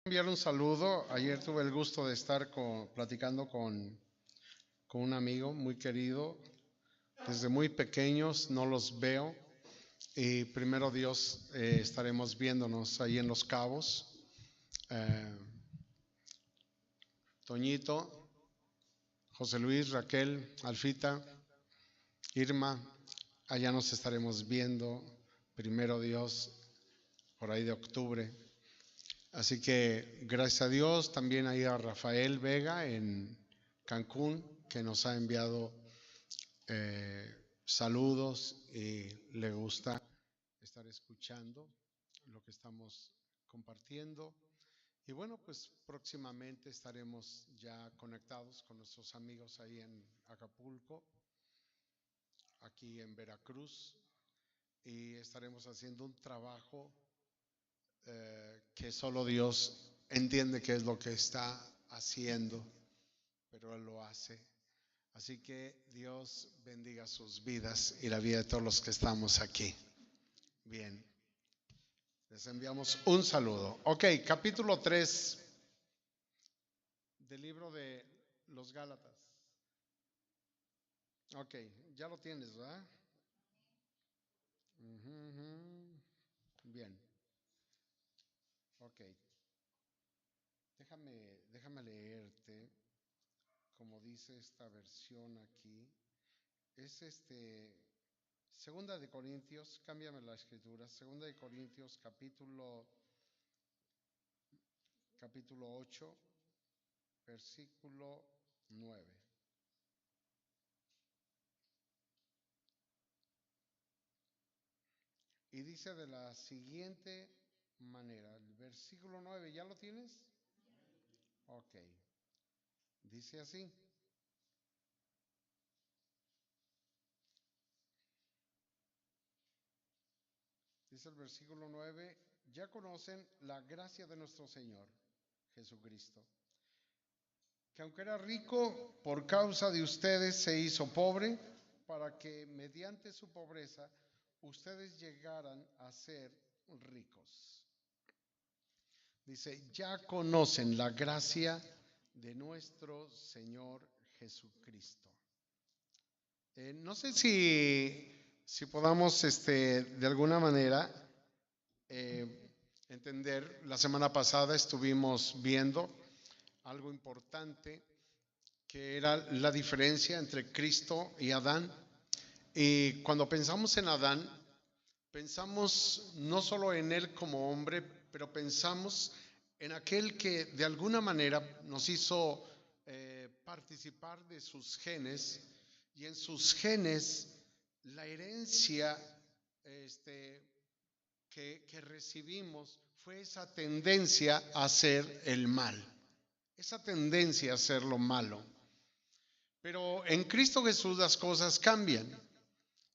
Enviar un saludo. Ayer tuve el gusto de estar platicando con un amigo muy querido. Desde muy pequeños no los veo y primero Dios estaremos viéndonos ahí en Los Cabos. Toñito, José Luis, Raquel, Alfita, Irma, allá nos estaremos viendo, primero Dios, por ahí de octubre. Así que gracias a Dios, también ahí a Rafael Vega en Cancún, que nos ha enviado saludos y le gusta estar escuchando lo que estamos compartiendo. Y bueno, pues próximamente estaremos ya conectados con nuestros amigos ahí en Acapulco, aquí en Veracruz, y estaremos haciendo un trabajo que solo Dios entiende qué es lo que está haciendo, pero Él lo hace. Así que Dios bendiga sus vidas y la vida de todos los que estamos aquí. Bien, les enviamos un saludo. Ok, capítulo 3 del libro de los Gálatas. Ok, ya lo tienes, ¿verdad? Bien, ok. Déjame leerte como dice esta versión aquí. Es Segunda de Corintios, cámbiame la escritura. Segunda de Corintios, capítulo 8, versículo 9. Y dice de la siguiente manera, el versículo 9, ¿ya lo tienes? Ok. Dice así. Dice el versículo 9, ya conocen la gracia de nuestro Señor Jesucristo, que aunque era rico, por causa de ustedes se hizo pobre, para que mediante su pobreza ustedes llegaran a ser ricos. Dice, ya conocen la gracia de nuestro Señor Jesucristo. No sé si podamos de alguna manera entender. La semana pasada estuvimos viendo algo importante que era la diferencia entre Cristo y Adán. Y cuando pensamos en Adán, pensamos no solo en él como hombre, pero pensamos en aquel que de alguna manera nos hizo participar de sus genes, y en sus genes la herencia que recibimos fue esa tendencia a hacer el mal, esa tendencia a hacer lo malo. Pero en Cristo Jesús las cosas cambian.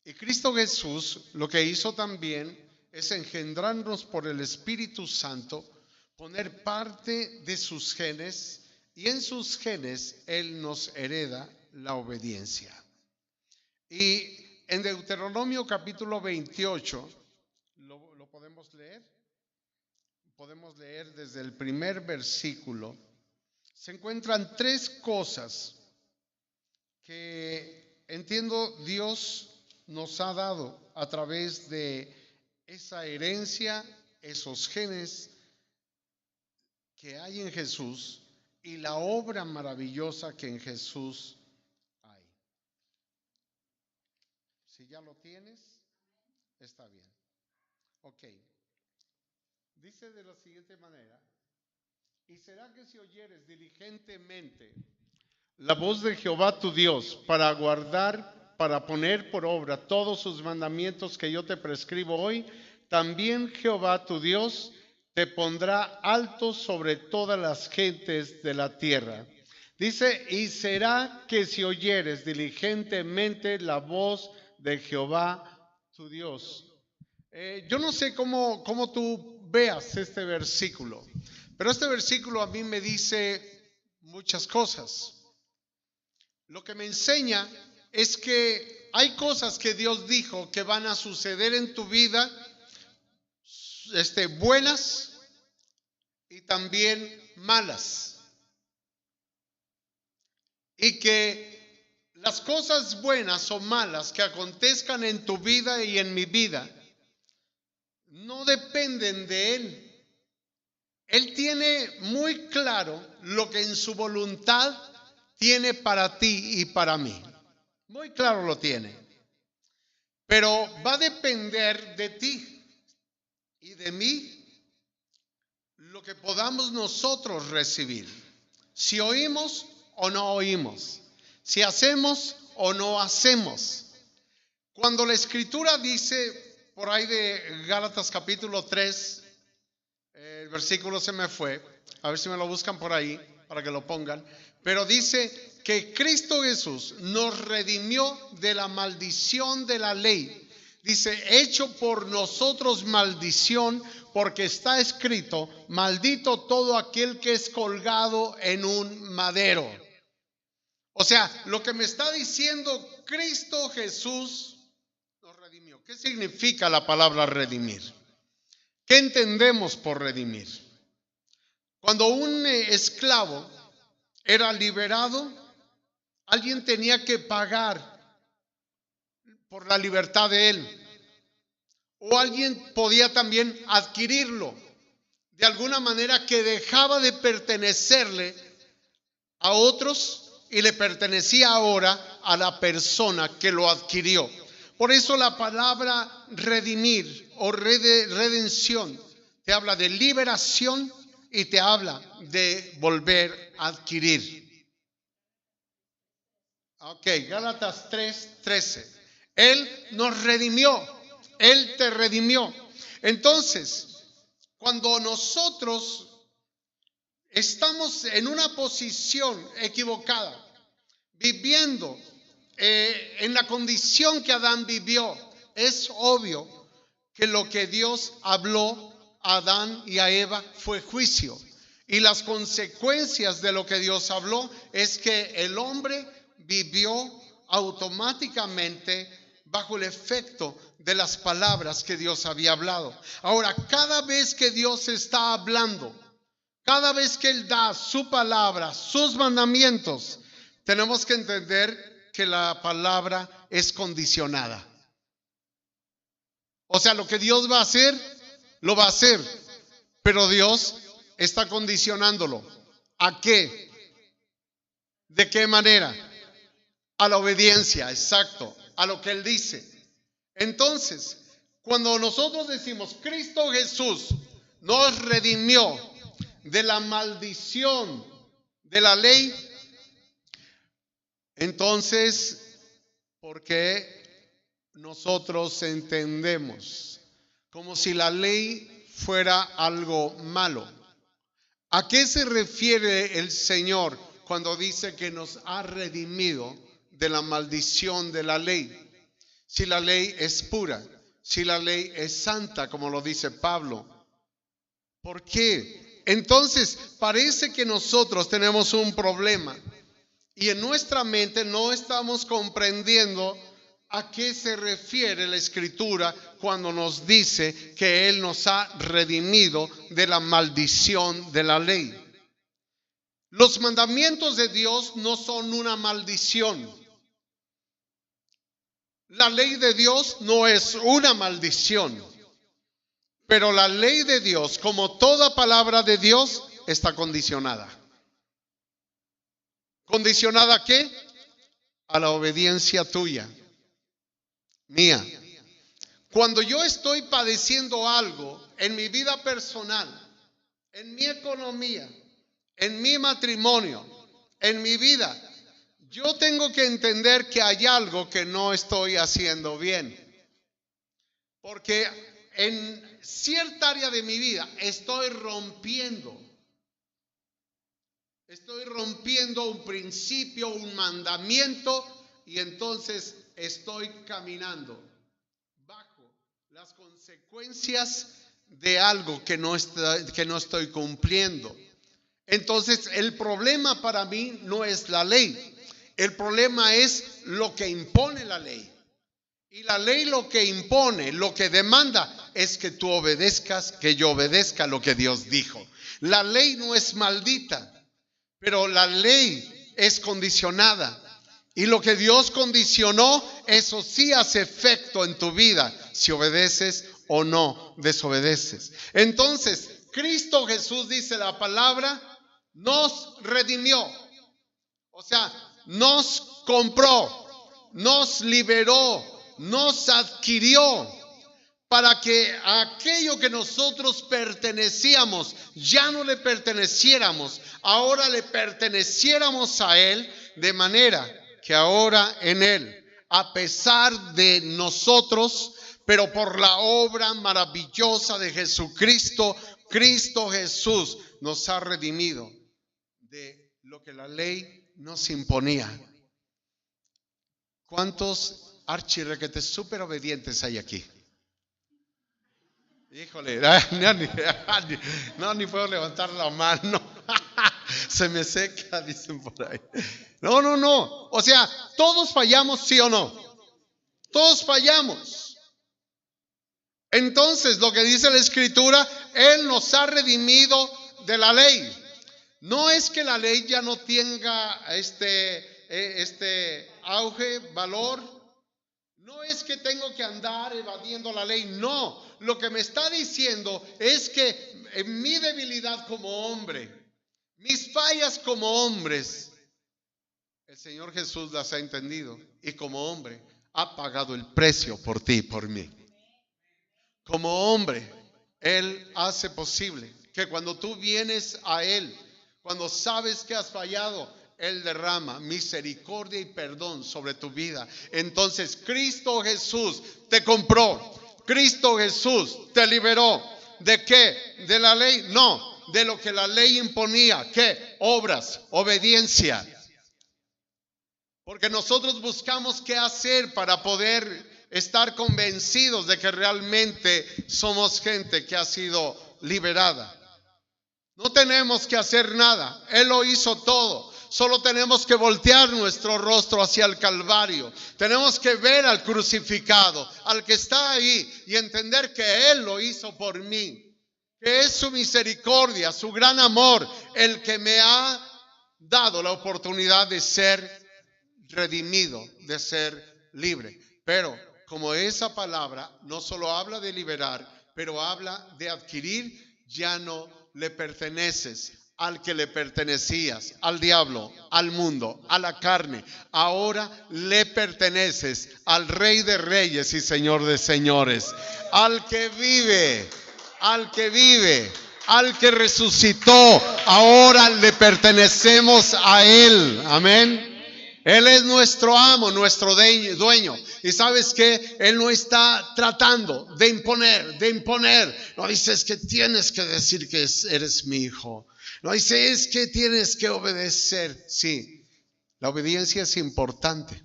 Y Cristo Jesús lo que hizo también es engendrarnos por el Espíritu Santo, poner parte de sus genes, y en sus genes Él nos hereda la obediencia. Y en Deuteronomio capítulo 28, ¿lo podemos leer? Podemos leer desde el primer versículo. Se encuentran tres cosas que entiendo Dios nos ha dado a través de esa herencia, esos genes que hay en Jesús y la obra maravillosa que en Jesús hay. Si ya lo tienes, está bien. Ok. Dice de la siguiente manera, y será que si oyeres diligentemente la voz de Jehová tu Dios para guardar, para poner por obra todos sus mandamientos que yo te prescribo hoy, también Jehová tu Dios te pondrá alto sobre todas las gentes de la tierra. Dice, y será que si oyeres diligentemente la voz de Jehová tu Dios. Yo no sé cómo tú veas este versículo, pero este versículo a mí me dice muchas cosas. Lo que me enseña es que hay cosas que Dios dijo que van a suceder en tu vida, buenas y también malas. Y que las cosas buenas o malas que acontezcan en tu vida y en mi vida no dependen de Él. Él tiene muy claro lo que en su voluntad tiene para ti y para mí. Muy claro lo tiene. Pero va a depender de ti y de mí lo que podamos nosotros recibir. Si oímos o no oímos. Si hacemos o no hacemos. Cuando la Escritura dice, por ahí de Gálatas capítulo 3, el versículo se me fue, a ver si me lo buscan por ahí para que lo pongan, pero dice que Cristo Jesús nos redimió de la maldición de la ley. Dice, hecho por nosotros maldición, porque está escrito, maldito todo aquel que es colgado en un madero. O sea, lo que me está diciendo Cristo Jesús nos redimió. ¿Qué significa la palabra redimir? ¿Qué entendemos por redimir? Cuando un esclavo era liberado, alguien tenía que pagar por la libertad de él. O alguien podía también adquirirlo de alguna manera que dejaba de pertenecerle a otros y le pertenecía ahora a la persona que lo adquirió. Por eso la palabra redimir o redención te habla de liberación y te habla de volver a adquirir. Ok, Gálatas 3:13. Él nos redimió, Él te redimió. Entonces, cuando nosotros estamos en una posición equivocada, viviendo en la condición que Adán vivió, es obvio que lo que Dios habló a Adán y a Eva fue juicio. Y las consecuencias de lo que Dios habló es que el hombre vivió automáticamente bajo el efecto de las palabras que Dios había hablado. Ahora, cada vez que Dios está hablando, cada vez que Él da su palabra, sus mandamientos, tenemos que entender que la palabra es condicionada. O sea, lo que Dios va a hacer, lo va a hacer. Pero Dios está condicionándolo. ¿A qué? ¿De qué manera? A la obediencia, exacto, a lo que Él dice. Entonces, cuando nosotros decimos, Cristo Jesús nos redimió de la maldición de la ley, entonces, ¿por qué nosotros entendemos como si la ley fuera algo malo? ¿A qué se refiere el Señor cuando dice que nos ha redimido de la maldición de la ley? Si la ley es pura, si la ley es santa, como lo dice Pablo. ¿Por qué? Entonces, parece que nosotros tenemos un problema y en nuestra mente no estamos comprendiendo a qué se refiere la Escritura cuando nos dice que Él nos ha redimido de la maldición de la ley. Los mandamientos de Dios no son una maldición. La ley de Dios no es una maldición. Pero la ley de Dios, como toda palabra de Dios, está condicionada. ¿Condicionada a qué? A la obediencia tuya, mía. Cuando yo estoy padeciendo algo en mi vida personal, en mi economía, en mi matrimonio, en mi vida, yo tengo que entender que hay algo que no estoy haciendo bien. Porque en cierta área de mi vida estoy rompiendo un principio, un mandamiento, y entonces estoy caminando bajo las consecuencias de algo que no estoy cumpliendo. Entonces el problema para mí no es la ley, el problema es lo que impone la ley. Y la ley lo que impone, lo que demanda, es que tú obedezcas, que yo obedezca lo que Dios dijo. La ley no es maldita, pero la ley es condicionada. Y lo que Dios condicionó, eso sí hace efecto en tu vida, si obedeces o no desobedeces. Entonces, Cristo Jesús, dice la palabra, nos redimió. O sea, nos compró, nos liberó, nos adquirió, para que aquello que nosotros pertenecíamos, ya no le perteneciéramos, ahora le perteneciéramos a Él, de manera que ahora en Él, a pesar de nosotros, pero por la obra maravillosa de Jesucristo, Cristo Jesús nos ha redimido de lo que la ley nos imponía. ¿Cuántos archirrequetes súper obedientes hay aquí? Híjole, ni puedo levantar la mano. Se me seca, dicen por ahí. No. O sea, todos fallamos, ¿sí o no? Todos fallamos. Entonces, lo que dice la Escritura, Él nos ha redimido de la ley. No es que la ley ya no tenga este auge, valor. No es que tengo que andar evadiendo la ley, no. Lo que me está diciendo es que en mi debilidad como hombre, mis fallas como hombres, el Señor Jesús las ha entendido y como hombre ha pagado el precio por ti y por mí. Como hombre, Él hace posible que cuando tú vienes a Él, cuando sabes que has fallado, Él derrama misericordia y perdón sobre tu vida. Entonces Cristo Jesús te compró. Cristo Jesús te liberó. ¿De qué? ¿De la ley? No, de lo que la ley imponía. ¿Qué? Obras, obediencia. Porque nosotros buscamos qué hacer para poder estar convencidos de que realmente somos gente que ha sido liberada. No tenemos que hacer nada. Él lo hizo todo. Solo tenemos que voltear nuestro rostro hacia el Calvario. Tenemos que ver al crucificado, al que está ahí, y entender que Él lo hizo por mí. Que es su misericordia, su gran amor, el que me ha dado la oportunidad de ser redimido, de ser libre. Pero como esa palabra no solo habla de liberar, pero habla de adquirir, ya no le perteneces al que le pertenecías, al diablo, al mundo, a la carne. Ahora le perteneces al Rey de Reyes y Señor de Señores, al que vive, al que resucitó. Ahora le pertenecemos a Él. Amén. Él es nuestro amo, nuestro dueño. Y sabes que Él no está tratando de imponer. No dice, es que tienes que decir que eres mi hijo. No dice, es que tienes que obedecer. Sí, la obediencia es importante.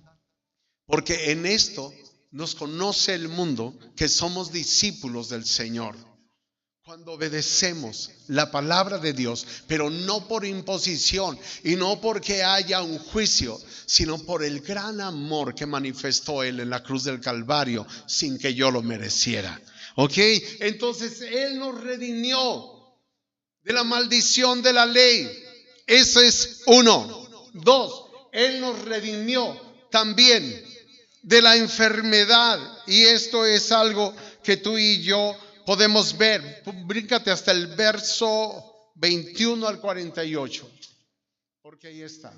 Porque en esto nos conoce el mundo que somos discípulos del Señor. Cuando obedecemos la palabra de Dios, pero no por imposición y no porque haya un juicio, sino por el gran amor que manifestó Él en la cruz del Calvario sin que yo lo mereciera. ¿Ok? Entonces Él nos redimió de la maldición de la ley. Ese es uno. Dos, Él nos redimió también de la enfermedad. Y esto es algo que tú y yo podemos ver. Bríncate hasta el verso 21 al 48. Porque ahí está.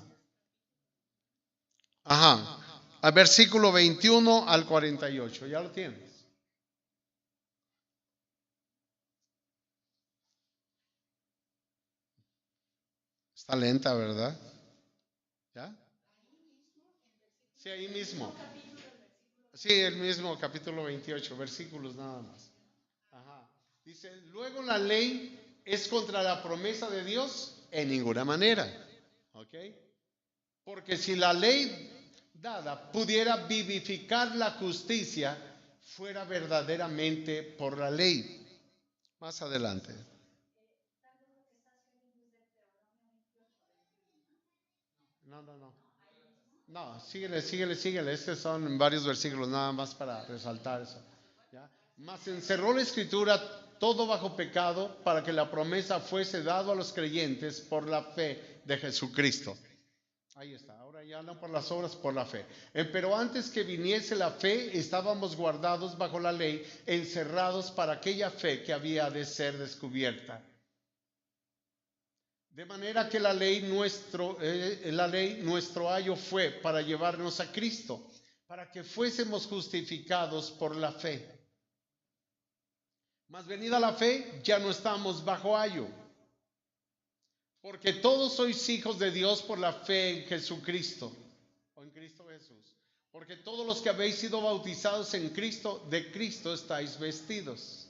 Al versículo 21 al 48. ¿Ya lo tienes? Está lenta, ¿verdad? ¿Ya? Sí, ahí mismo. Sí, el mismo capítulo 28, versículos nada más. Dice, luego la ley es contra la promesa de Dios en ninguna manera. ¿Ok? Porque si la ley dada pudiera vivificar la justicia, fuera verdaderamente por la ley. Más adelante. No, síguele. Estos son varios versículos nada más para resaltar eso. ¿Ya? Mas encerró la escritura todo bajo pecado para que la promesa fuese dado a los creyentes por la fe de Jesucristo. Ahí está, ahora ya no por las obras, por la fe. Pero antes que viniese la fe, estábamos guardados bajo la ley, encerrados para aquella fe que había de ser descubierta. De manera que la ley nuestro ayo fue para llevarnos a Cristo, para que fuésemos justificados por la fe. Mas venida la fe, ya no estamos bajo ayo, porque todos sois hijos de Dios por la fe en Jesucristo, o en Cristo Jesús. Porque todos los que habéis sido bautizados en Cristo, de Cristo estáis vestidos.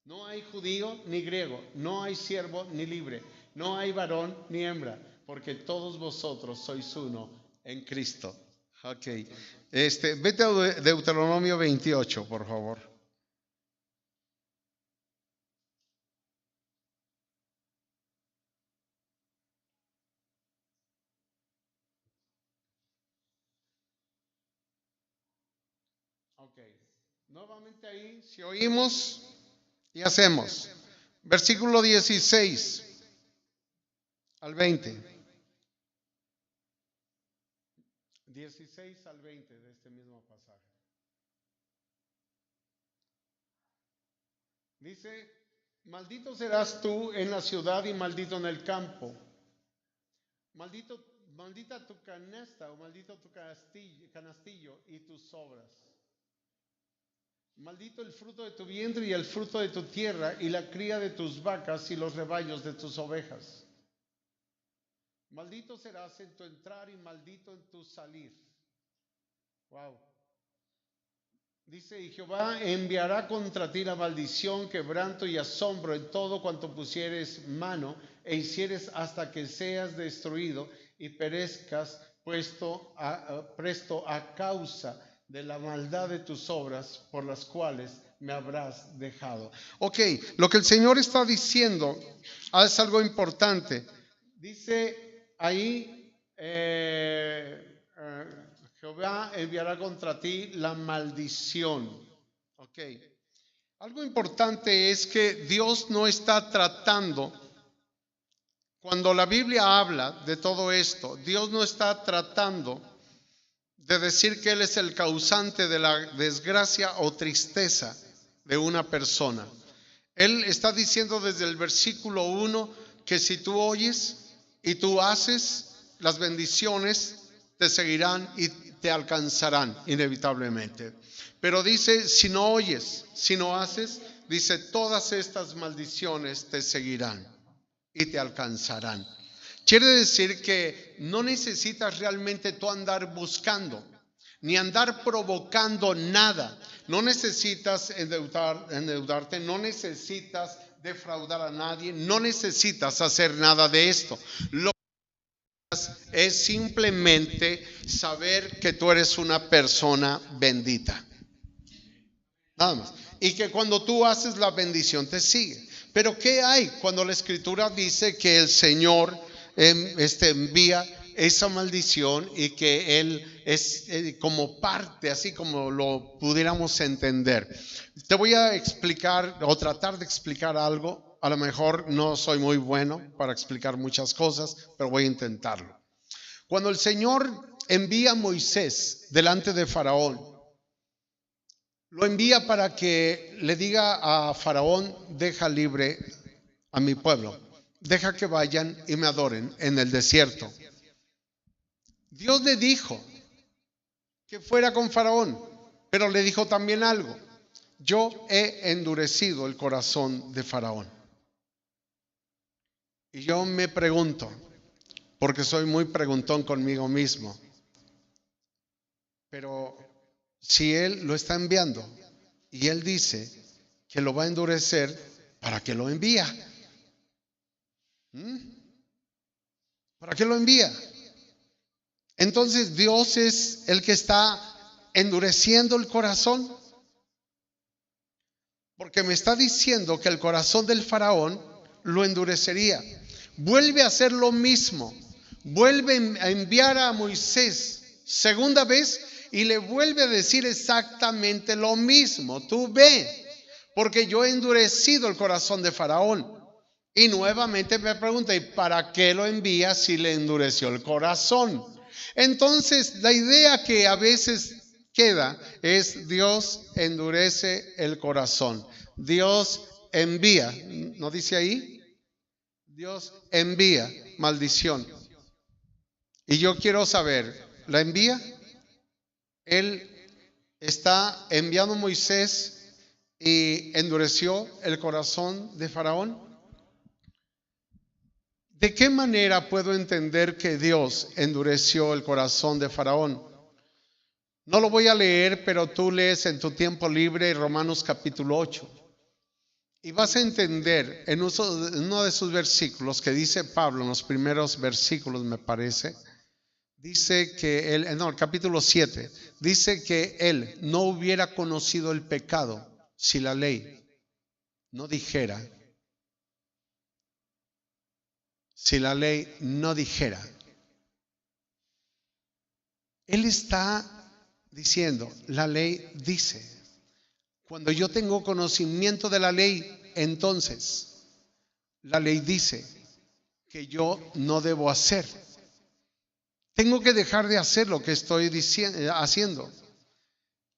No hay judío ni griego, no hay siervo ni libre, no hay varón ni hembra, porque todos vosotros sois uno en Cristo. Ok. Vete a Deuteronomio 28, por favor. Ok. Nuevamente ahí, si oímos y hacemos. Versículo 16 al 20. 16 al 20 de este mismo pasaje. Dice: maldito serás tú en la ciudad y maldito en el campo. Maldita tu canasta o maldito tu canastillo y tus obras. Maldito el fruto de tu vientre y el fruto de tu tierra y la cría de tus vacas y los rebaños de tus ovejas. Maldito serás en tu entrar y maldito en tu salir. Wow. Dice: y Jehová enviará contra ti la maldición, quebranto y asombro en todo cuanto pusieres mano e hicieres hasta que seas destruido y perezcas presto a causa de la maldad de tus obras por las cuales me habrás dejado. Ok, lo que el Señor está diciendo es algo importante. Dice ahí, Jehová enviará contra ti la maldición. Ok. Algo importante es que Dios no está tratando, cuando la Biblia habla de todo esto, Dios no está tratando de decir que Él es el causante de la desgracia o tristeza de una persona. Él está diciendo desde el versículo 1 que si tú oyes y tú haces, las bendiciones te seguirán y te alcanzarán inevitablemente. Pero dice: si no oyes, si no haces, dice: todas estas maldiciones te seguirán y te alcanzarán. Quiere decir que no necesitas realmente tú andar buscando, ni andar provocando nada. No necesitas endeudarte, no necesitas defraudar a nadie, no necesitas hacer nada de esto. Lo que necesitas es simplemente saber que tú eres una persona bendita. Nada más. Y que cuando tú haces, la bendición te sigue. Pero ¿qué hay cuando la Escritura dice que el Señor envía esa maldición y que Él es como parte, así como lo pudiéramos entender? Te voy a explicar o tratar de explicar algo. A lo mejor no soy muy bueno para explicar muchas cosas, pero voy a intentarlo. Cuando el Señor envía a Moisés delante de Faraón, lo envía para que le diga a Faraón: deja libre a mi pueblo, deja que vayan y me adoren en el desierto. Dios le dijo que fuera con Faraón, pero le dijo también algo: yo he endurecido el corazón de Faraón. Y yo me pregunto, porque soy muy preguntón conmigo mismo, pero si Él lo está enviando y Él dice que lo va a endurecer, ¿para qué lo envía? ¿Para qué lo envía? Entonces, ¿Dios es el que está endureciendo el corazón? Porque me está diciendo que el corazón del faraón lo endurecería. Vuelve a hacer lo mismo. Vuelve a enviar a Moisés segunda vez y le vuelve a decir exactamente lo mismo. Tú ve Porque yo he endurecido el corazón de Faraón. Y nuevamente me pregunta, ¿y para qué lo envía si le endureció el corazón? Entonces, la idea que a veces queda es Dios endurece el corazón. Dios envía, ¿no dice ahí? Dios envía maldición. Y yo quiero saber, ¿la envía? Él está enviando a Moisés y endureció el corazón de Faraón. ¿De qué manera puedo entender que Dios endureció el corazón de Faraón? No lo voy a leer, pero tú lees en tu tiempo libre Romanos capítulo 8. Y vas a entender en uno de esos versículos que dice Pablo, en los primeros versículos me parece, dice que él, no, el capítulo 7, dice que él no hubiera conocido el pecado si la ley no dijera. Si la ley no dijera. Él está diciendo, la ley dice. Cuando yo tengo conocimiento de la ley, entonces la ley dice que yo no debo hacer. Tengo que dejar de hacer lo que estoy haciendo.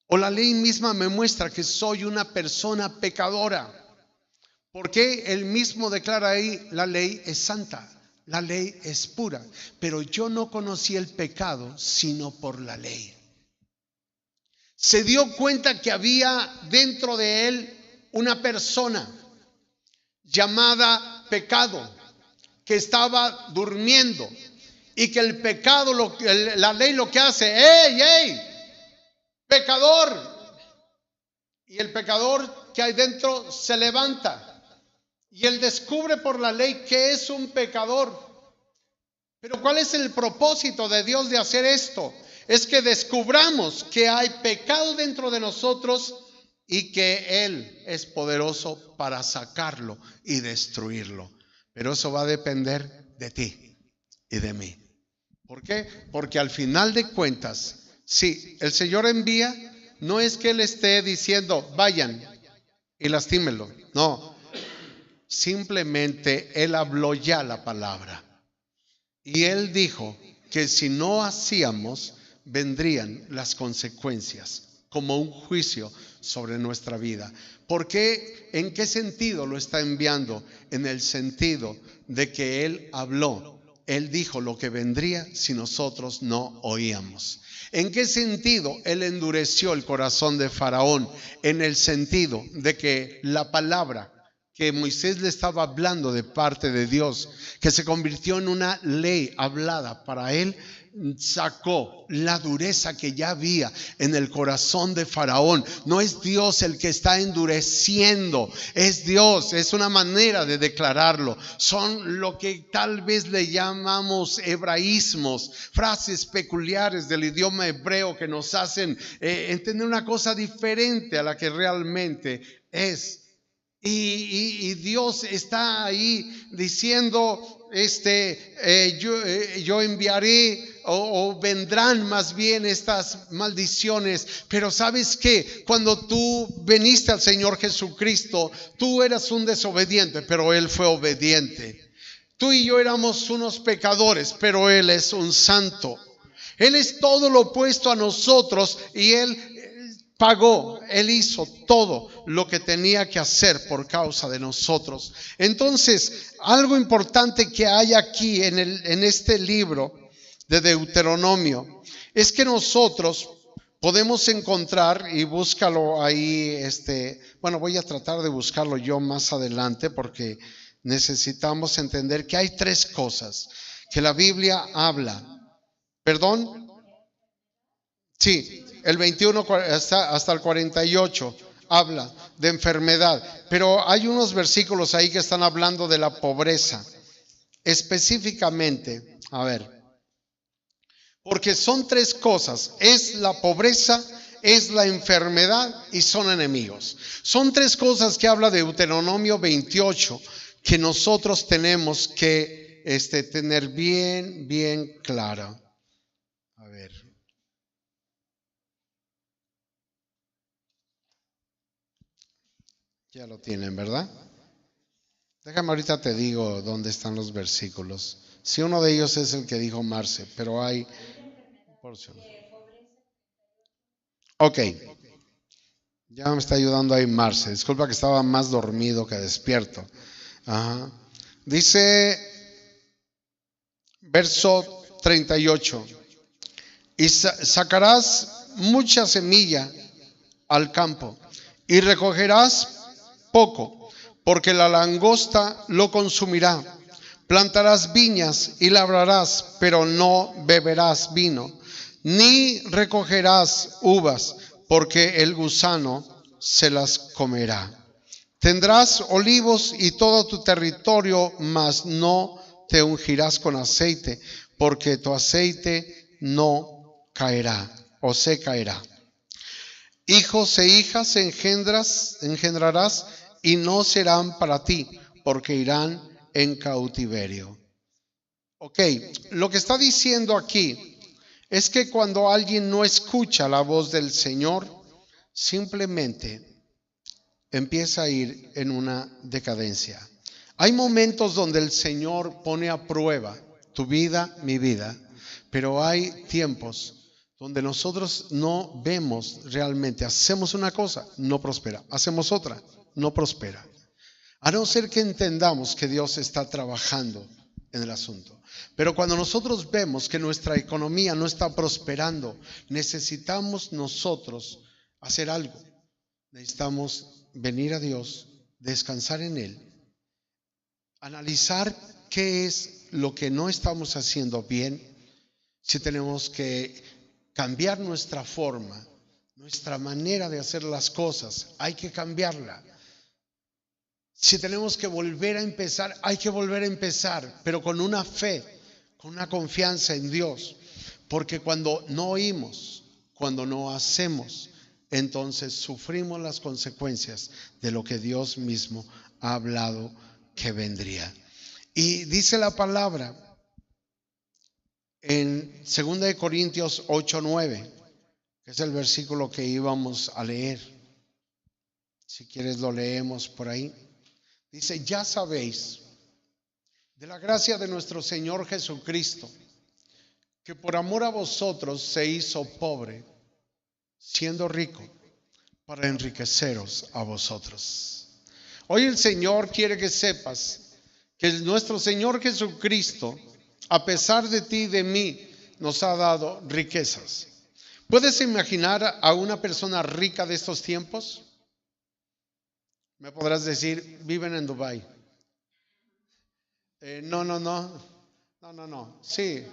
O la ley misma me muestra que soy una persona pecadora. Porque él mismo declara ahí, la ley es santa, la ley es pura. Pero yo no conocí el pecado sino por la ley. Se dio cuenta que había dentro de él una persona llamada pecado, que estaba durmiendo. Y que el pecado, la ley lo que hace, ¡ey! Pecador. Y el pecador que hay dentro se levanta. Y él descubre por la ley que es un pecador. Pero ¿cuál es el propósito de Dios de hacer esto? Es que descubramos que hay pecado dentro de nosotros y que Él es poderoso para sacarlo y destruirlo. Pero eso va a depender de ti y de mí. ¿Por qué? Porque al final de cuentas, si el Señor envía, no es que Él esté diciendo, vayan y lastímenlo. No. Simplemente Él habló ya la palabra. Y Él dijo que si no hacíamos, vendrían las consecuencias como un juicio sobre nuestra vida. ¿Por qué? ¿En qué sentido lo está enviando? En el sentido de que Él habló. Él dijo lo que vendría si nosotros no oíamos. ¿En qué sentido Él endureció el corazón de Faraón? En el sentido de que la palabra que Moisés le estaba hablando de parte de Dios, que se convirtió en una ley hablada para él, sacó la dureza que ya había en el corazón de Faraón. No es Dios el que está endureciendo, es Dios, es una manera de declararlo. Son lo que tal vez le llamamos hebraísmos, frases peculiares del idioma hebreo que nos hacen entender una cosa diferente a la que realmente es. Y Dios está ahí diciendo, yo enviaré o vendrán más bien estas maldiciones. Pero ¿sabes qué? Cuando tú viniste al Señor Jesucristo, tú eras un desobediente, pero Él fue obediente. Tú y yo éramos unos pecadores, pero Él es un santo. Él es todo lo opuesto a nosotros y Él pagó, Él hizo todo lo que tenía que hacer por causa de nosotros. Entonces, algo importante que hay aquí en este libro de Deuteronomio es que nosotros podemos encontrar, y búscalo ahí, bueno, voy a tratar de buscarlo yo más adelante porque necesitamos entender que hay tres cosas que la Biblia habla. ¿Perdón? Sí. El 21 hasta el 48 habla de enfermedad, pero hay unos versículos ahí que están hablando de la pobreza. Específicamente, a ver, porque son tres cosas, es la pobreza, es la enfermedad y son enemigos. Son tres cosas que habla de Deuteronomio 28 que nosotros tenemos que tener bien clara. A ver. Ya lo tienen, ¿verdad? Déjame ahorita te digo dónde están los versículos. Si uno de ellos es el que dijo Marce, pero hay porciones. Ok, ya me está ayudando ahí Marce. Disculpa que estaba más dormido que despierto. Ajá. Dice verso 38. Y sacarás mucha semilla al campo y recogerás poco, porque la langosta lo consumirá. Plantarás viñas y labrarás, pero no beberás vino, ni recogerás uvas, porque el gusano se las comerá. Tendrás olivos y todo tu territorio, mas no te ungirás con aceite, porque tu aceite no caerá o se caerá. Hijos e hijas engendrarás y no serán para ti, porque irán en cautiverio. Ok, lo que está diciendo aquí es que cuando alguien no escucha la voz del Señor, simplemente empieza a ir en una decadencia. Hay momentos donde el Señor pone a prueba tu vida, mi vida, pero hay tiempos donde nosotros no vemos realmente. Hacemos una cosa, no prospera. Hacemos otra, no prospera. A no ser que entendamos que Dios está trabajando en el asunto. Pero cuando nosotros vemos que nuestra economía no está prosperando, necesitamos nosotros hacer algo. Necesitamos venir a Dios, descansar en Él, analizar qué es lo que no estamos haciendo bien, si tenemos que cambiar nuestra forma, nuestra manera de hacer las cosas, hay que cambiarla. Si tenemos que volver a empezar, hay que volver a empezar, pero con una fe, con una confianza en Dios, porque cuando no oímos, cuando no hacemos, entonces sufrimos las consecuencias de lo que Dios mismo ha hablado que vendría. Y dice la palabra en 2 Corintios 8:9, que es el versículo que íbamos a leer. Si quieres lo leemos por ahí. Dice, ya sabéis de la gracia de nuestro Señor Jesucristo, que por amor a vosotros se hizo pobre, siendo rico, para enriqueceros a vosotros. Hoy el Señor quiere que sepas que nuestro Señor Jesucristo, a pesar de ti y de mí, nos ha dado riquezas. ¿Puedes imaginar a una persona rica de estos tiempos? Me podrás decir, viven en Dubái. No. Sí,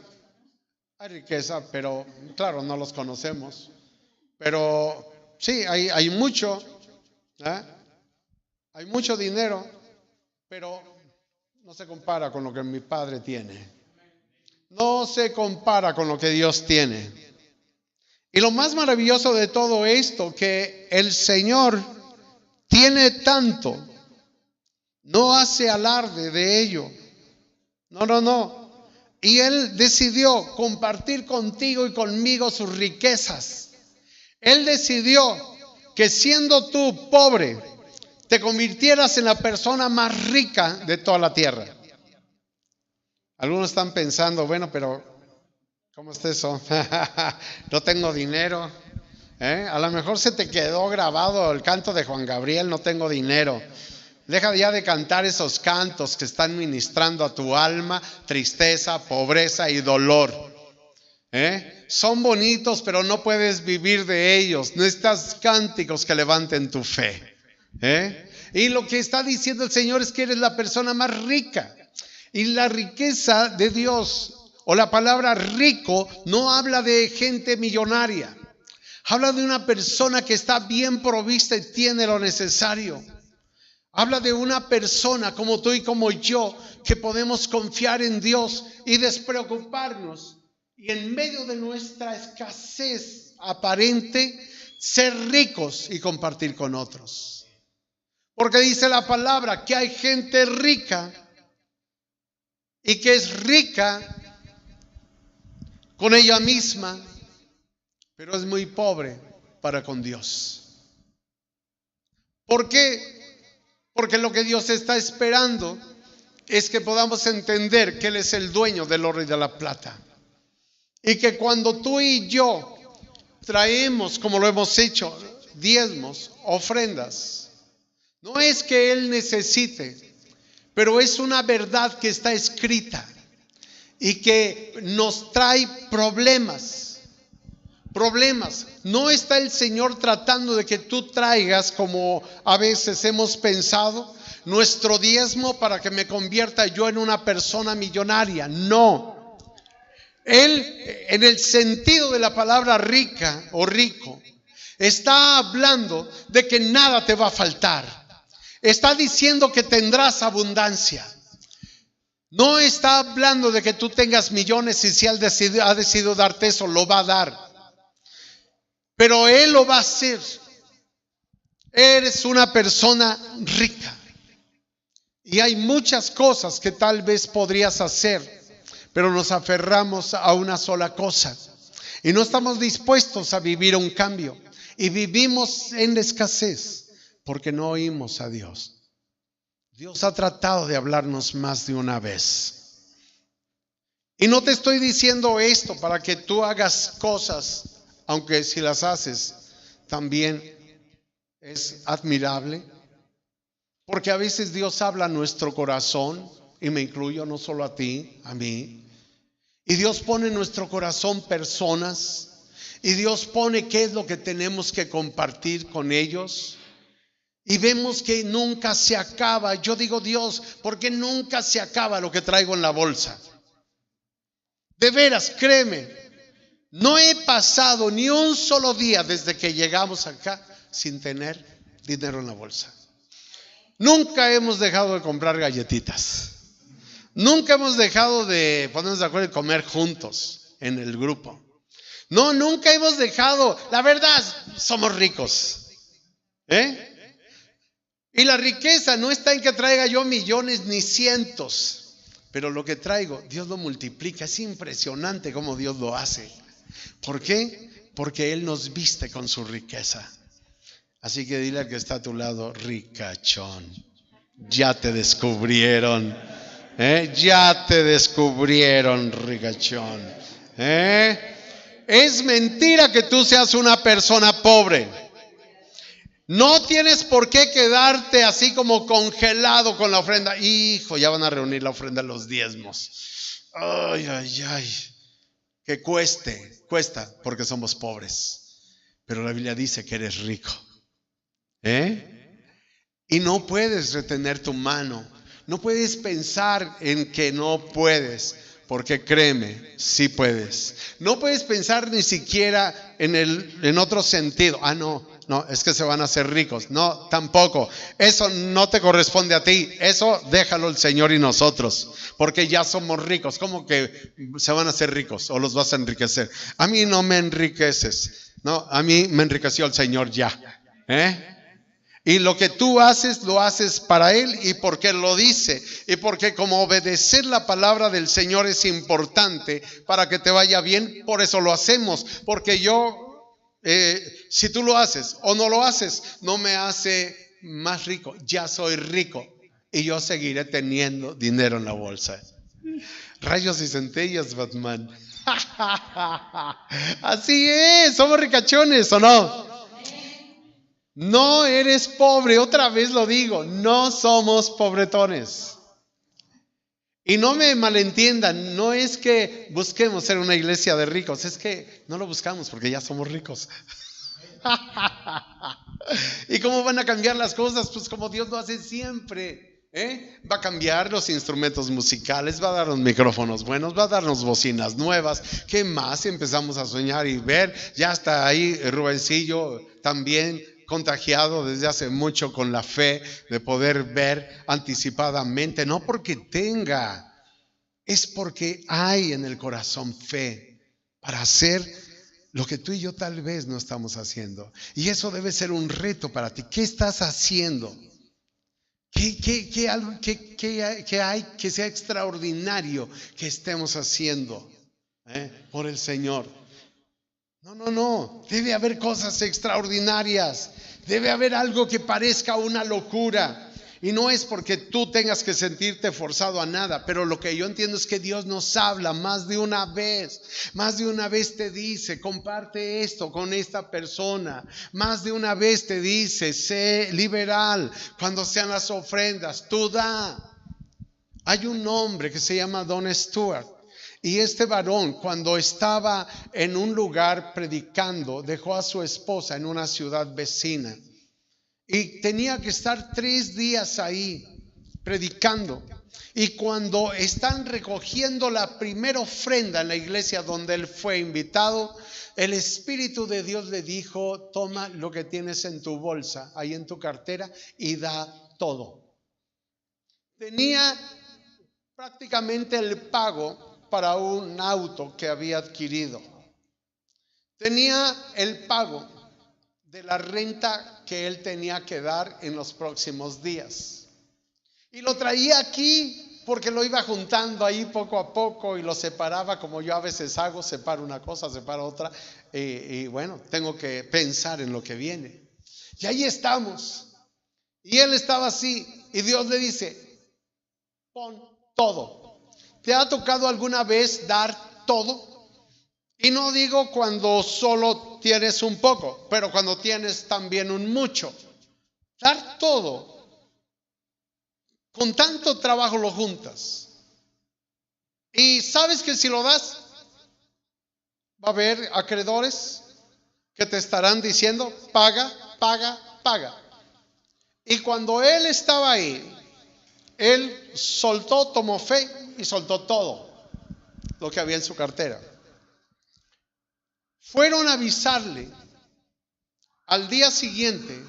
hay riqueza, pero claro, no los conocemos. Pero sí, hay mucho, ¿eh? Hay mucho dinero, pero no se compara con lo que mi padre tiene. No se compara con lo que Dios tiene. Y lo más maravilloso de todo esto, que el Señor tiene tanto, no hace alarde de ello. No. Y Él decidió compartir contigo y conmigo sus riquezas. Él decidió que siendo tú pobre, te convirtieras en la persona más rica de toda la tierra. Algunos están pensando, bueno, pero ¿cómo está eso? No tengo dinero. A lo mejor se te quedó grabado el canto de Juan Gabriel, no tengo dinero. Deja ya de cantar esos cantos que están ministrando a tu alma tristeza, pobreza y dolor. Son bonitos, pero no puedes vivir de ellos. Necesitas cánticos que levanten tu fe. Y lo que está diciendo el Señor es que eres la persona más rica. Y la riqueza de Dios, o la palabra rico, no habla de gente millonaria. Habla de una persona que está bien provista y tiene lo necesario. Habla de una persona como tú y como yo, que podemos confiar en Dios y despreocuparnos. Y en medio de nuestra escasez aparente, ser ricos y compartir con otros. Porque dice la palabra que hay gente rica y que es rica con ella misma, pero es muy pobre para con Dios. ¿Por qué? Porque lo que Dios está esperando es que podamos entender que Él es el dueño del oro y de la plata. Y que cuando tú y yo traemos, como lo hemos hecho, diezmos, ofrendas, no es que Él necesite, pero es una verdad que está escrita y que nos trae problemas. No está el Señor tratando de que tú traigas, como a veces hemos pensado, nuestro diezmo para que me convierta yo en una persona millonaria. No. Él, en el sentido de la palabra rica o rico, está hablando de que nada te va a faltar. Está diciendo que tendrás abundancia. No está hablando de que tú tengas millones y si Él ha decidido darte eso, lo va a dar. Pero Él lo va a hacer. Eres una persona rica. Y hay muchas cosas que tal vez podrías hacer, pero nos aferramos a una sola cosa. Y no estamos dispuestos a vivir un cambio. Y vivimos en la escasez porque no oímos a Dios. Dios ha tratado de hablarnos más de una vez. Y no te estoy diciendo esto para que tú hagas cosas, aunque si las haces también es admirable, porque a veces Dios habla a nuestro corazón, y me incluyo, no solo a ti, a mí, y Dios pone en nuestro corazón personas, y Dios pone qué es lo que tenemos que compartir con ellos, y vemos que nunca se acaba. Yo digo, Dios, ¿por qué nunca se acaba lo que traigo en la bolsa? De veras, créeme. No he pasado ni un solo día desde que llegamos acá sin tener dinero en la bolsa. Nunca hemos dejado de comprar galletitas. Nunca hemos dejado de ponernos de acuerdo y comer juntos en el grupo. No, nunca hemos dejado. La verdad, somos ricos. Y la riqueza no está en que traiga yo millones ni cientos. Pero lo que traigo, Dios lo multiplica. Es impresionante cómo Dios lo hace. ¿Por qué? Porque Él nos viste con su riqueza. Así que dile al que está a tu lado, ricachón. Ya te descubrieron. Ya te descubrieron, ricachón. Es mentira que tú seas una persona pobre. No tienes por qué quedarte así como congelado con la ofrenda. Hijo, ya van a reunir la ofrenda, los diezmos. Ay, ay, ay. Que cuesta porque somos pobres. Pero la Biblia dice que eres rico. Y no puedes retener tu mano. No puedes pensar en que no puedes, porque créeme, sí puedes. No puedes pensar ni siquiera en otro sentido. No, es que se van a hacer ricos. No, tampoco. Eso no te corresponde a ti. Eso déjalo el Señor y nosotros, porque ya somos ricos. ¿Cómo que se van a hacer ricos o los vas a enriquecer? A mí no me enriqueces. No, a mí me enriqueció el Señor ya. Y lo que tú haces, lo haces para Él y porque Él lo dice. Y porque como obedecer la palabra del Señor es importante para que te vaya bien, por eso lo hacemos. Porque si tú lo haces o no lo haces, no me hace más rico. Ya soy rico y yo seguiré teniendo dinero en la bolsa. Rayos y centellas, Batman. Así es, somos ricachones, ¿o no? No eres pobre, otra vez lo digo, no somos pobretones. Y no me malentiendan, no es que busquemos ser una iglesia de ricos, es que no lo buscamos porque ya somos ricos. ¿Y cómo van a cambiar las cosas? Pues como Dios lo hace siempre. Va a cambiar los instrumentos musicales, va a darnos micrófonos buenos, va a darnos bocinas nuevas. ¿Qué más? Empezamos a soñar y ver. Ya está ahí Rubencillo también contagiado desde hace mucho con la fe de poder ver anticipadamente, no porque tenga, es porque hay en el corazón fe para hacer lo que tú y yo tal vez no estamos haciendo. Y eso debe ser un reto para ti. ¿Qué estás haciendo? ¿Qué hay que sea extraordinario que estemos haciendo por el Señor? No, debe haber cosas extraordinarias, debe haber algo que parezca una locura. Y no es porque tú tengas que sentirte forzado a nada, pero lo que yo entiendo es que Dios nos habla más de una vez. Más de una vez te dice, comparte esto con esta persona. Más de una vez te dice, sé liberal. Cuando sean las ofrendas, tú da. Hay un hombre que se llama Don Stewart. Y este varón, cuando estaba en un lugar predicando, dejó a su esposa en una ciudad vecina. Y tenía que estar 3 días ahí predicando. Y cuando están recogiendo la primera ofrenda en la iglesia donde él fue invitado, el Espíritu de Dios le dijo: toma lo que tienes en tu bolsa, ahí en tu cartera, y da todo. Tenía prácticamente el pago para un auto que había adquirido. Tenía el pago de la renta que él tenía que dar en los próximos días. Y lo traía aquí porque lo iba juntando ahí poco a poco y lo separaba, como yo a veces hago, separo una cosa, separo otra, y bueno, tengo que pensar en lo que viene. Y ahí estamos. Y él estaba así, y Dios le dice: pon todo. ¿Te ha tocado alguna vez dar todo? Y no digo cuando solo tienes un poco, pero cuando tienes también un mucho. Dar todo. Con tanto trabajo lo juntas. Y sabes que si lo das, va a haber acreedores que te estarán diciendo: paga, paga, paga. Y cuando él estaba ahí, él soltó, tomó fe y soltó todo lo que había en su cartera. Fueron a avisarle al día siguiente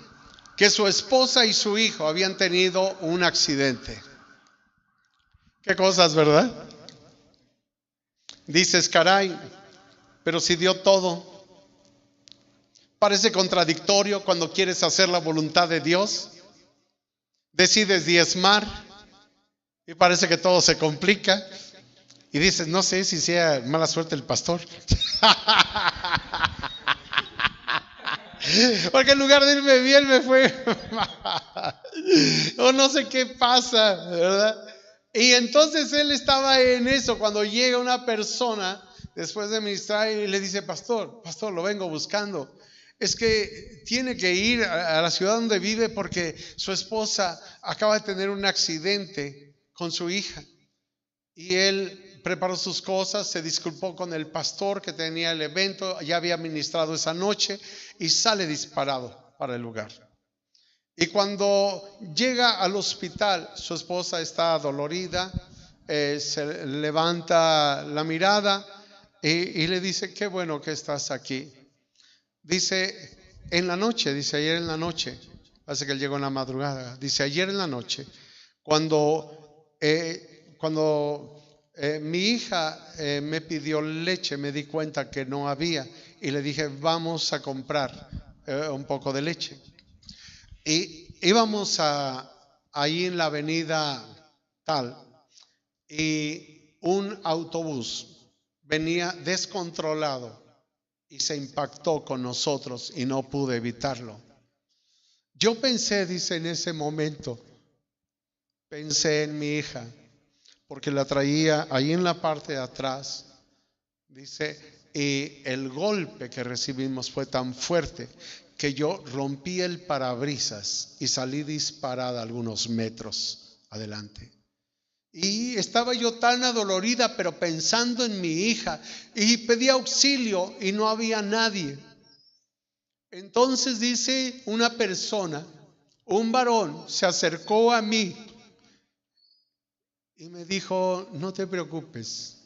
que su esposa y su hijo habían tenido un accidente. Qué cosas, ¿verdad? Dices: caray, pero si dio todo. Parece contradictorio cuando quieres hacer la voluntad de Dios. Decides diezmar y parece que todo se complica. Y dices: no sé si sea mala suerte el pastor. Porque en lugar de irme bien me fue mal. O no sé qué pasa, ¿verdad? Y entonces él estaba en eso cuando llega una persona después de ministrar y le dice: pastor, lo vengo buscando. Es que tiene que ir a la ciudad donde vive porque su esposa acaba de tener un accidente con su hija. Y él preparó sus cosas, se disculpó con el pastor que tenía el evento, ya había ministrado esa noche, y sale disparado para el lugar. Y cuando llega al hospital, su esposa está dolorida, se levanta la mirada y le dice: qué bueno que estás aquí. Dice: en la noche, dice ayer en la noche, hace que él llegó en la madrugada, dice: ayer en la noche, cuando mi hija me pidió leche, me di cuenta que no había y le dije: vamos a comprar un poco de leche. Y íbamos ahí en la avenida tal y un autobús venía descontrolado y se impactó con nosotros y no pude evitarlo. Yo pensé, dice, en ese momento, pensé en mi hija, porque la traía ahí en la parte de atrás, dice, y el golpe que recibimos fue tan fuerte que yo rompí el parabrisas y salí disparada algunos metros adelante. Y estaba yo tan adolorida, pero pensando en mi hija, y pedí auxilio y no había nadie. Entonces dice una persona, un varón, se acercó a mí y me dijo: no te preocupes,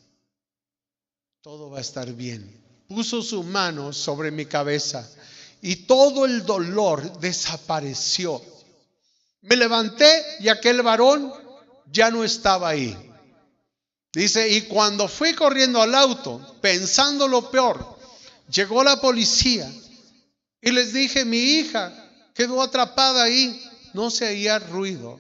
todo va a estar bien. Puso su mano sobre mi cabeza y todo el dolor desapareció. Me levanté y aquel varón ya no estaba ahí. Dice: y cuando fui corriendo al auto, pensando lo peor, llegó la policía y les dije: mi hija quedó atrapada ahí, no se oía ruido.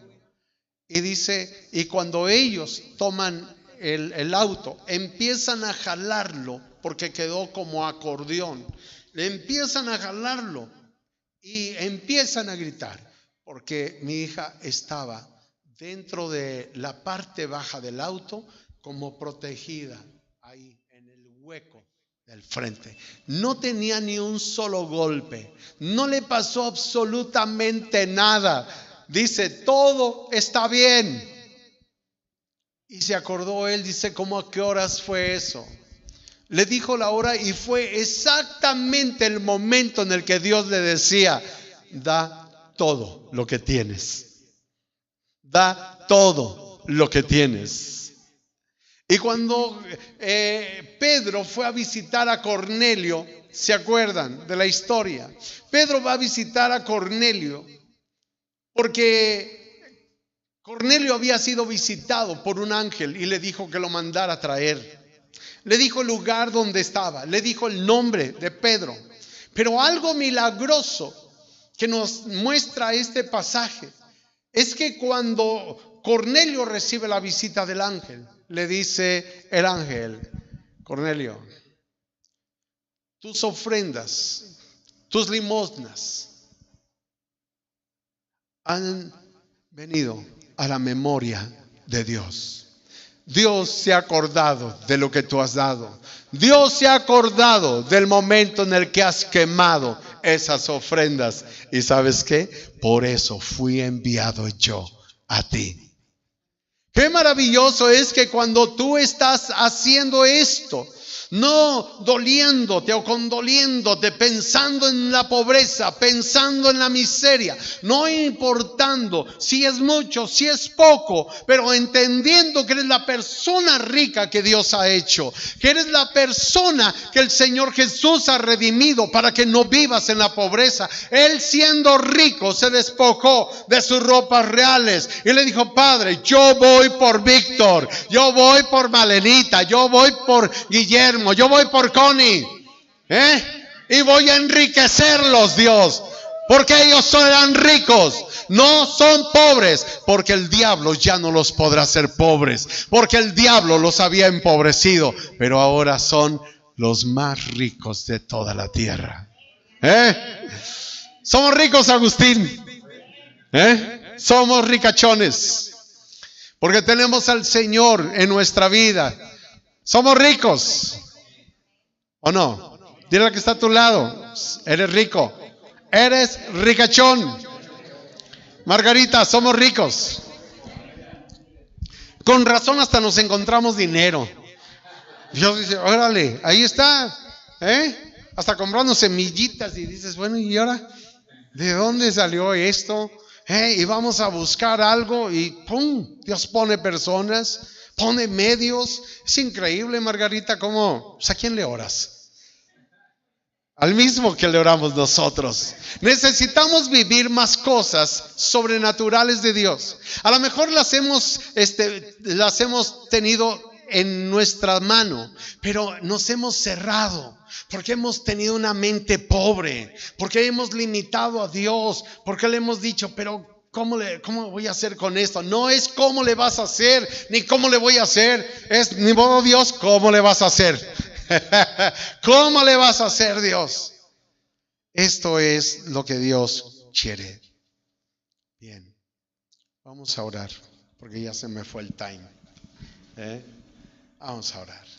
Y dice: y cuando ellos toman el auto, empiezan a jalarlo, porque quedó como acordeón, le empiezan a jalarlo y empiezan a gritar: porque mi hija estaba dentro de la parte baja del auto como protegida ahí en el hueco del frente. No tenía ni un solo golpe, no le pasó absolutamente nada. Dice, todo está bien. Y se acordó él, dice, ¿cómo a qué horas fue eso? Le dijo la hora y fue exactamente el momento en el que Dios le decía, da todo lo que tienes. Da todo lo que tienes. Y cuando Pedro fue a visitar a Cornelio, ¿se acuerdan de la historia? Pedro va a visitar a Cornelio porque Cornelio había sido visitado por un ángel y le dijo que lo mandara a traer. Le dijo el lugar donde estaba, le dijo el nombre de Pedro. Pero algo milagroso que nos muestra este pasaje es que cuando Cornelio recibe la visita del ángel, le dice el ángel, Cornelio, tus ofrendas, tus limosnas han venido a la memoria de Dios. Dios se ha acordado de lo que tú has dado. Dios se ha acordado del momento en el que has quemado esas ofrendas. ¿Y sabes qué? Por eso fui enviado yo a ti. Qué maravilloso es que cuando tú estás haciendo esto, no doliéndote o condoliéndote, pensando en la pobreza, pensando en la miseria, no importando si es mucho, si es poco, pero entendiendo que eres la persona rica que Dios ha hecho, que eres la persona que el Señor Jesús ha redimido para que no vivas en la pobreza. Él, siendo rico, se despojó de sus ropas reales y le dijo, Padre, yo voy por Víctor, yo voy por Malenita, yo voy por Guillermo, yo voy por Connie, y voy a enriquecerlos, Dios, porque ellos serán ricos, no son pobres, porque el diablo ya no los podrá hacer pobres, porque el diablo los había empobrecido, pero ahora son los más ricos de toda la tierra. Somos ricos, Agustín, somos ricachones, porque tenemos al Señor en nuestra vida. Somos ricos, ¿o no? Dile al que está a tu lado, eres rico, eres ricachón. Margarita, somos ricos. Con razón hasta nos encontramos dinero. Dios dice, órale, ahí está, hasta comprando semillitas y dices, bueno, ¿y ahora de dónde salió esto? Y vamos a buscar algo y ¡pum! Dios pone personas, pone medios. Es increíble, Margarita, cómo, ¿a quién le oras? Al mismo que le oramos nosotros. Necesitamos vivir más cosas sobrenaturales de Dios. A lo mejor las hemos tenido en nuestra mano, pero nos hemos cerrado porque hemos tenido una mente pobre, porque hemos limitado a Dios, porque le hemos dicho, pero ¿cómo voy a hacer con esto? No es cómo le vas a hacer, ni cómo le voy a hacer, es ni modo Dios, ¿cómo le vas a hacer? ¿Cómo le vas a hacer, Dios? Esto es lo que Dios quiere. Bien, vamos a orar, porque ya se me fue el time. Vamos a orar.